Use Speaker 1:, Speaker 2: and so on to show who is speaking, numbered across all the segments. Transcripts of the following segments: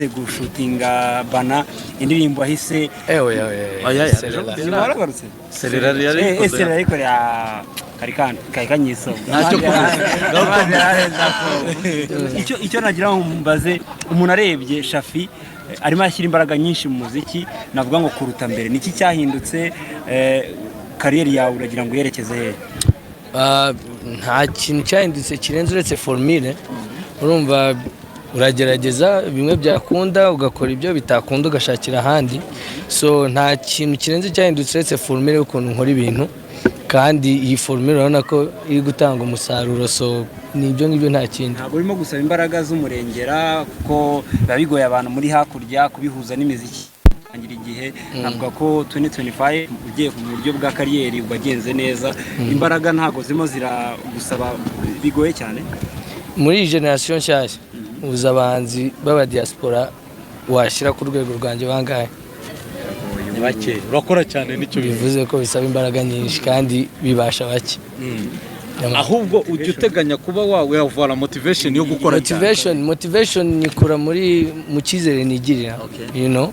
Speaker 1: gushutinga bana indirimbo ahise Serera ariko ya karikanyiso icyo nagira ngo mbaze umuntu arebye Shafi arimo ashyira imbaraga nyinshi mu muziki navuga ngo kuruta mbere niki cyahindutse kariyeri yawe uragira ngo yerekeze he
Speaker 2: nta kintu cyahindutse kirenze uretse formule urumva uragerageza bimwe byakunda ugakora ibyo bitakunda ugashakira ahandi so nta kintu kirenze cyahindutse uretse formule y'ukuntu nkora ibintu kandi iyi formule urabona ko iri gutanga umusaruro so nibyo ngibyo nta kindi
Speaker 1: ntabwo urimo gusaba imbaraga z'umurengera kuko biba bigoye abantu muri hakurya kubihuza n'imiziki angira igihe navuga ko 2025 ugiye ku buryo bwa kariyeri ubagenze neza imbaraga ntago zimo ziragusaba bigoye cyane
Speaker 2: muri generation nshyashya uza abahanzi b'aba diaspora washyira ku rwego rwanjye bangahe
Speaker 3: bake urakora cyane nicyo
Speaker 2: bivuze ko bisaba imbaraga nyinshi kandi bibasha bake
Speaker 3: ahubwo ujye uteganya kuba wawe yavura motivation yo gukora
Speaker 2: motivation nikura mu cyizere nigirira you know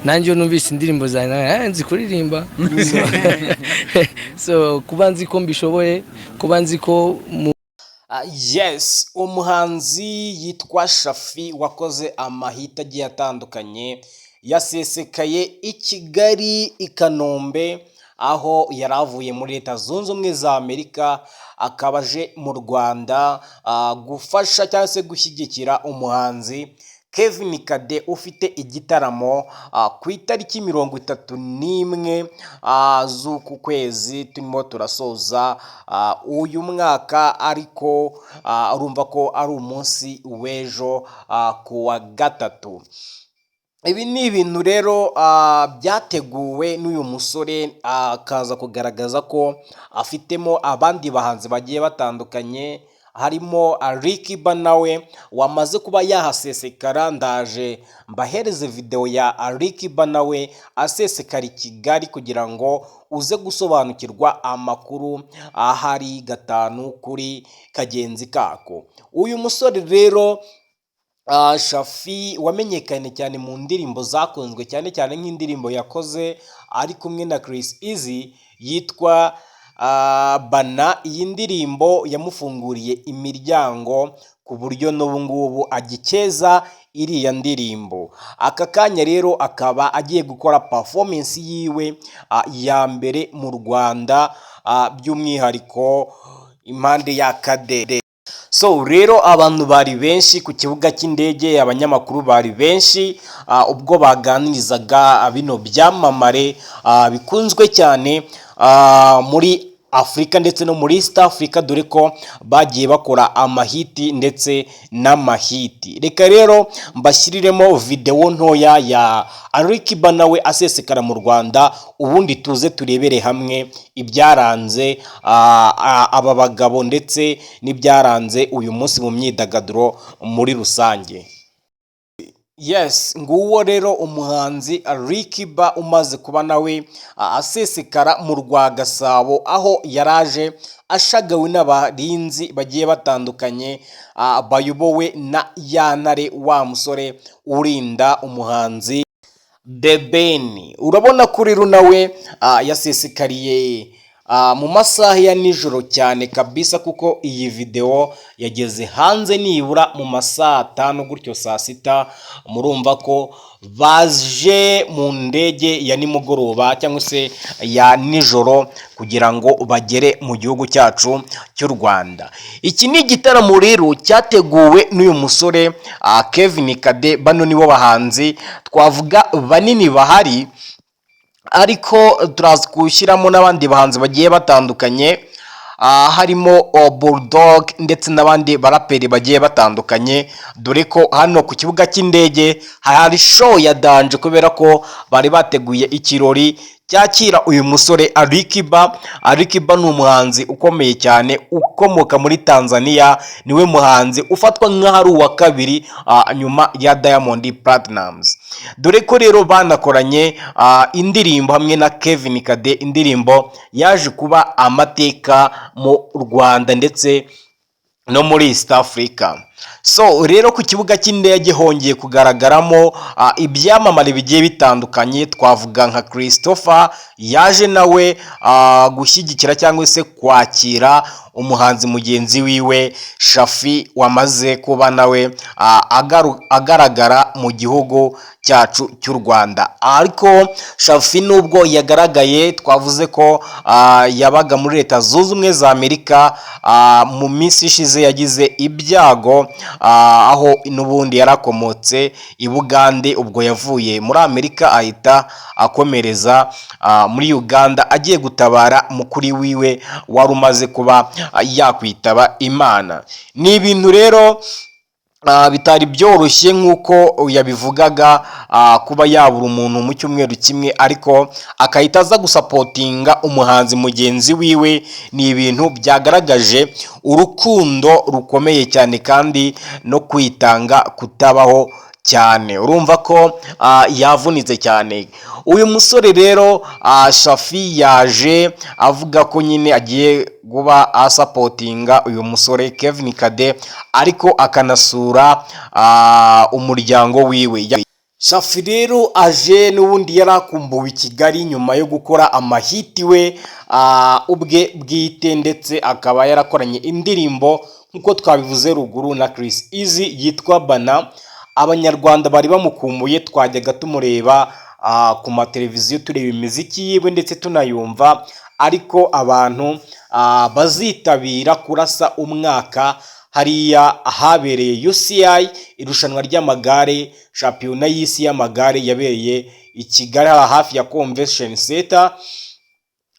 Speaker 2: nanjye numvise indirimbo zanjye nzi kuririmba so kuba nzi ko mbishoboye kuba nzi ko
Speaker 4: yes umuhanzi yitwa Shafi wakoze amahita agiye atandukanye yasesekaye i Kigali i Kanombe aho yaravuye muri Leta Zunze Ubumwe za Amerika akabaje mu Rwanda gufasha cyangwa se gushyigikira umuhanzi Kevin Kade ufite igitaramo ku itariki 31 z'uku kwezi turimo turasoza uyu mwaka ariko urumva ko ari umunsi w'ejo ku wa gatatu. Ibi ni ibintu rero byateguwe n'uyu musore akaza kugaragaza ko afitemo abandi bahanzi bagiye batandukanye harimo Alikiba nawe wamaze kuba yahasesekara ndaje mbahereze video ya Alikiba nawe asesekara i Kigali kugira ngo uze gusobanukirwa amakuru ahari gatanu kuri kagenzi kako. Uyu musore rero Shafi wamenyekanye cyane mu ndirimbo zakunzwe cyane cyane nk'indirimbo yakoze ari kumwe na Chris Easy yitwa Bana. Iyi ndirimbo yamufunguriye imiryango ku buryo n'ubu ngubu agikeza iriya ndirimbo. Aka kanya rero akaba agiye gukora performance yiwe ya mbere mu Rwanda by'umwihariko impande ya Kade. So rero abantu bari benshi ku kibuga cy'indege, abanyamakuru bari benshi ubwo baganirizaga bino byamamare bikunzwe cyane muri Afrika ndetse no muri East Africa dore ko bagiye bakora amahiti ndetse n'amahiti. Reka rero mbashyiriremo video ntoya ya Alikiba nawe asesekara mu Rwanda ubundi tuze turebere hamwe ibyaranze aba bagabo ndetse n'ibyaranze uyu munsi mu myidagaduro muri rusange. Yes, nguwo rero umuhanzi Alikiba umaze kuba nawe asesekara mu Rwagasabo aho yaraje ashagawe n'abarinzi bagiye batandukanye bayobowe na Yantare wa musore urinda umuhanzi The Ben. Urabona kuri nawe yasesekariye mu masaha ya nijoro cyane kabisa kuko iyi video yageze hanze nibura mu masaha 5 gutyo saa 6. Murumva ko baje mu ndege ya nimugoroba cyangwa se ya nijoro kugira ngo bagere mu gihugu cyacu cy'u Rwanda. Iki ni igitaramo rero cyateguwe n'uyu musore Kevin Kade. Bano nibo bahanzi twavuga banini bahari ariko turazi kushyiramo n'abandi bahanzi bagiye batandukanye harimo Bulldog ndetse n'abandi baraperi bagiye batandukanye dore ko hano ku kibuga cy'indege hari show ya danje kubera ko bari bateguye ikirori cyakira uyu musore Alikiba. Alikiba ni umuhanzi ukomeye cyane ukomoka muri Tanzania, niwe muhanzi ufatwa nk'ahari uwa kabiri nyuma ya Diamond Platnumz. Dore ko rero banakoranye indirimbo hamwe na Kevin Kade, indirimbo yaje kuba amateka mu Rwanda ndetse no muri East Africa. So rero ku kibuga cy'indege hongeye kugaragaramo ibyamamare bigiye bitandukanye, twavuga nka Christopher yaje nawe gushyigikira cyangwa se kwakira umuhanzi mugenzi wiwe Shafi wamaze kuba nawe agaragara mu gihugu cyacu cy'u Rwanda. Ariko Shafi nubwo yagaragaye, twavuze ko yabaga muri Leta Zunze Ubumwe za Amerika, mu minsi ishize yagize ibyago aho n'ubundi yarakomotse i Bugande, ubwo yavuye muri Amerika ahita akomereza muri Uganda agiye gutabara mukuri wiwe wari umaze kuba yakwitaba Imana. Ni ibintu rero bitari byoroshye nk'uko yabivugaga, kuba yabura umuntu mu cyumweru kimwe ariko akahita aza gusapotinga umuhanzi mugenzi wiwe. Ni ibintu byagaragaje urukundo rukomeye cyane kandi no kwitanga kutabaho cyane. Urumva ko yavunitse cyane uyu musore rero. Shafi yaje avuga ko nyine agiye kuba asapotinga uyu musore Kevin Kade, ariko akanasura umuryango wiwe. Shafi rero aje n'ubundi yarakumbuwe i Kigali nyuma yo gukora amahiti we ubwe bwite, ndetse akaba yarakoranye indirimbo nk'uko twabivuze ruguru na Chris Easy yitwa Bana. Abanyarwanda bari bamukumbuye, twajyaga tumureba ku mateleviziyo tureba imiziki yiwe ndetse tunayumva, ariko abantu bazitabira kurasa umwaka hariya habereye UCI, irushanwa ry'amagare, shampiyona y'isi y'amagare yabereye i Kigali hafi ya Convention Center.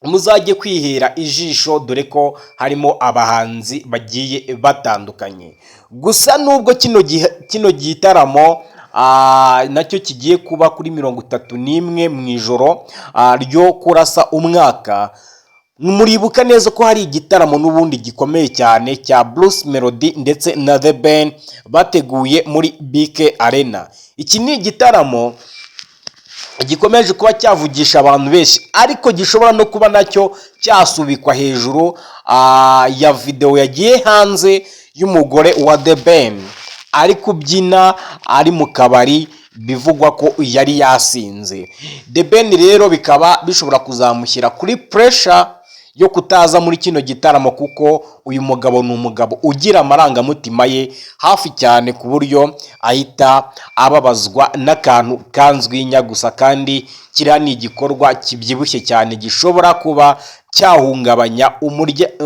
Speaker 4: Muzajye kwihera ijisho dore ko harimo abahanzi bagiye batandukanye. Gusa nubwo kino gitaramo nacyo kigiye kuba kuri 31 mu ijoro ryo kurasa umwaka, muribuka neza ko hari igitaramo n'ubundi gikomeye cyane cya Bruce Melody ndetse na The Ben bateguye muri BK Arena. Iki ni igitaramo gikomeje kuba cyavugisha abantu benshi, ariko gishobora no kuba nacyo cyasubikwa hejuru ya video yagiye hanze y'umugore wa The Ben ari kubyina ari mu kabari, bivugwa ko yari yasinze. The Ben rero bikaba bishobora kuzamushyira kuri pressure yo kutaza muri kino gitaramo, kuko uyu mugabo ni umugabo ugira amarangamutima ye hafi cyane ku buryo ahita ababazwa n'akantu kanzwinya gusa, kandi kiriya ni igikorwa kibyibushye cyane gishobora kuba cyahungabanya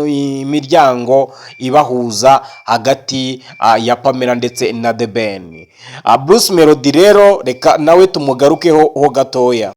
Speaker 4: imiryango ibahuza hagati ya Pamela ndetse na The Ben. Bruce Melody rero reka nawe tumugarukeho ho gatoya.